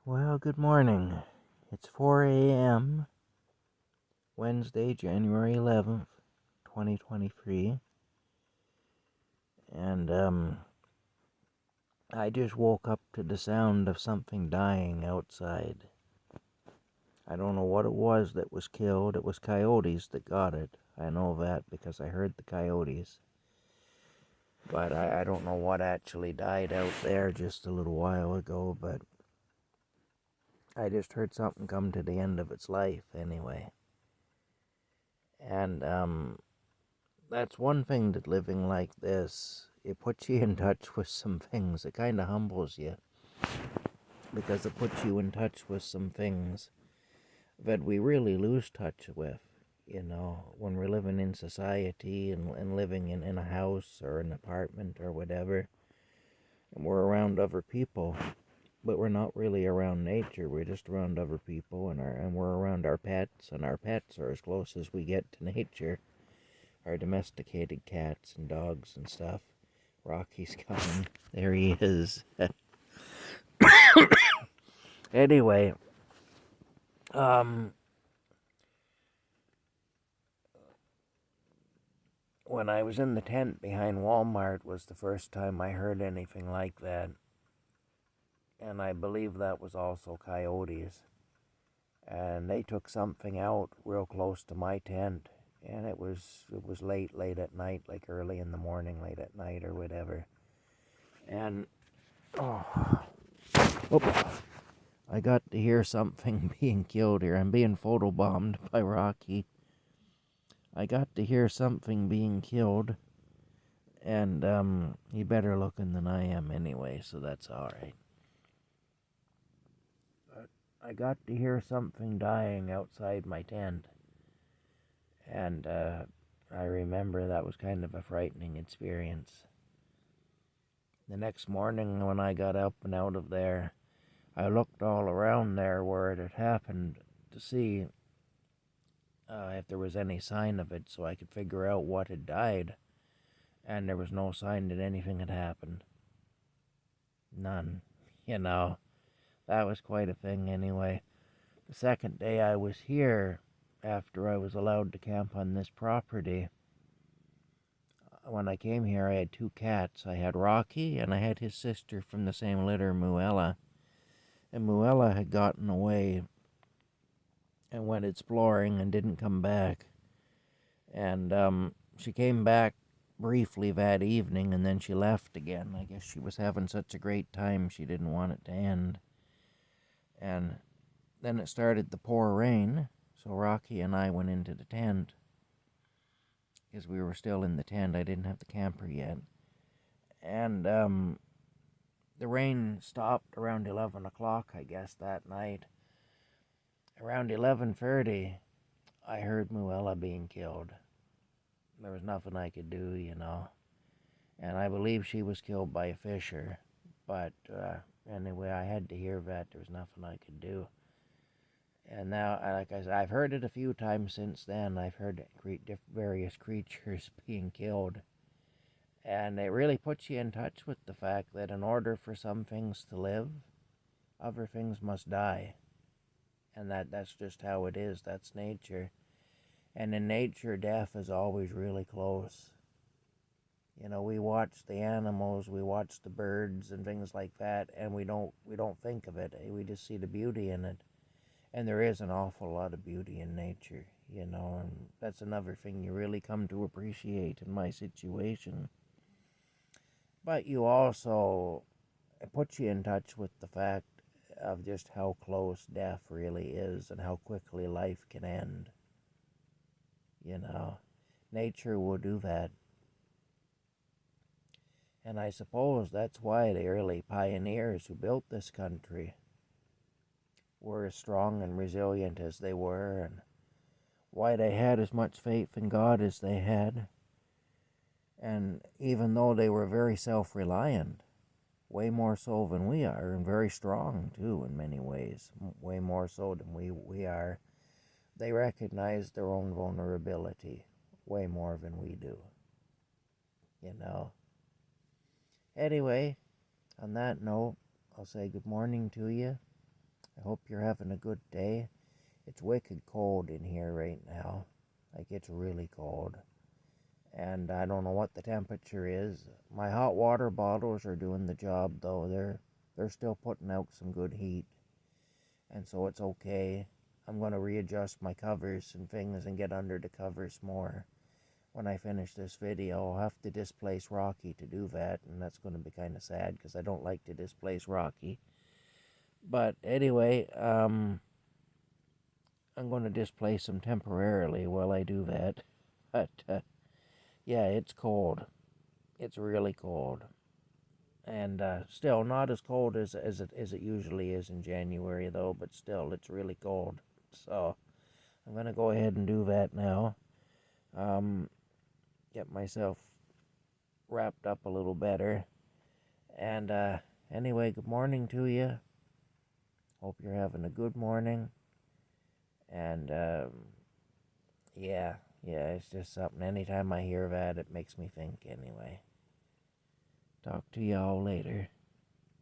Well, good morning. It's 4 a.m., Wednesday, January 11th, 2023. And, I just woke up to the sound of something dying outside. I don't know what it was that was killed. It was coyotes that got it. I know that because I heard the coyotes. But I don't know what actually died out there just a little while ago, but I just heard something come to the end of its life anyway. And, that's one thing that living like this, it puts you in touch with some things. It kind of humbles you because it puts you in touch with some things that we really lose touch with, when we're living in society and living in a house or an apartment or whatever. And we're around other people, but we're not really around nature. We're just around other people and we're around our pets, and our pets are as close as we get to nature. Our domesticated cats and dogs and stuff. Rocky's coming. There he is. Anyway, when I was in the tent behind Walmart was the first time I heard anything like that. And I believe that was also coyotes. And they took something out real close to my tent. And it was late at night, like early in the morning, late at night or whatever. And, oh, I got to hear something being killed here. I'm being photobombed by Rocky. I got to hear something being killed, and he better looking than I am anyway, so that's alright. But I got to hear something dying outside my tent, and I remember that was kind of a frightening experience. The next morning when I got up and out of there, I looked all around there where it had happened to see if there was any sign of it so I could figure out what had died. And there was no sign that anything had happened. None. That was quite a thing anyway. The second day I was here, after I was allowed to camp on this property, when I came here I had two cats. I had Rocky and I had his sister from the same litter, Muella. And Muella had gotten away and went exploring and didn't come back. And she came back briefly that evening and then she left again. I guess she was having such a great time she didn't want it to end. And then it started to pour rain, so Rocky and I went into the tent because we were still in the tent. I didn't have the camper yet. And the rain stopped around 11 o'clock, I guess, that night. Around 11:30, I heard Muella being killed. There was nothing I could do, And I believe she was killed by a fisher. But anyway, I had to hear that. There was nothing I could do. And now, like I said, I've heard it a few times since then. I've heard various creatures being killed. And it really puts you in touch with the fact that in order for some things to live, other things must die. And that's just how it is. That's nature. And in nature, death is always really close. We watch the animals, we watch the birds and things like that, and we don't think of it. We just see the beauty in it. And there is an awful lot of beauty in nature, and that's another thing you really come to appreciate in my situation. But you also, it puts you in touch with the fact of just how close death really is and how quickly life can end. Nature will do that. And I suppose that's why the early pioneers who built this country were as strong and resilient as they were, and why they had as much faith in God as they had. And even though they were very self-reliant, way more so than we are, and very strong too in many ways, way more so than we are, they recognized their own vulnerability way more than we do. Anyway, on that note, I'll say good morning to you. I hope you're having a good day. It's wicked cold in here right now. Like, it's really cold. And I don't know what the temperature is. My hot water bottles are doing the job though. They're still putting out some good heat. And so it's okay. I'm going to readjust my covers and things and get under the covers more. When I finish this video, I'll have to displace Rocky to do that, and that's going to be kind of sad because I don't like to displace Rocky. But anyway, I'm going to displace him temporarily while I do that. But yeah, it's cold. It's really cold. And still not as cold as it usually is in January, though, but still, it's really cold. So I'm going to go ahead and do that now. Get myself wrapped up a little better. And anyway, good morning to you. Hope you're having a good morning. And yeah, it's just something. Anytime I hear that, it makes me think anyway. Talk to y'all later.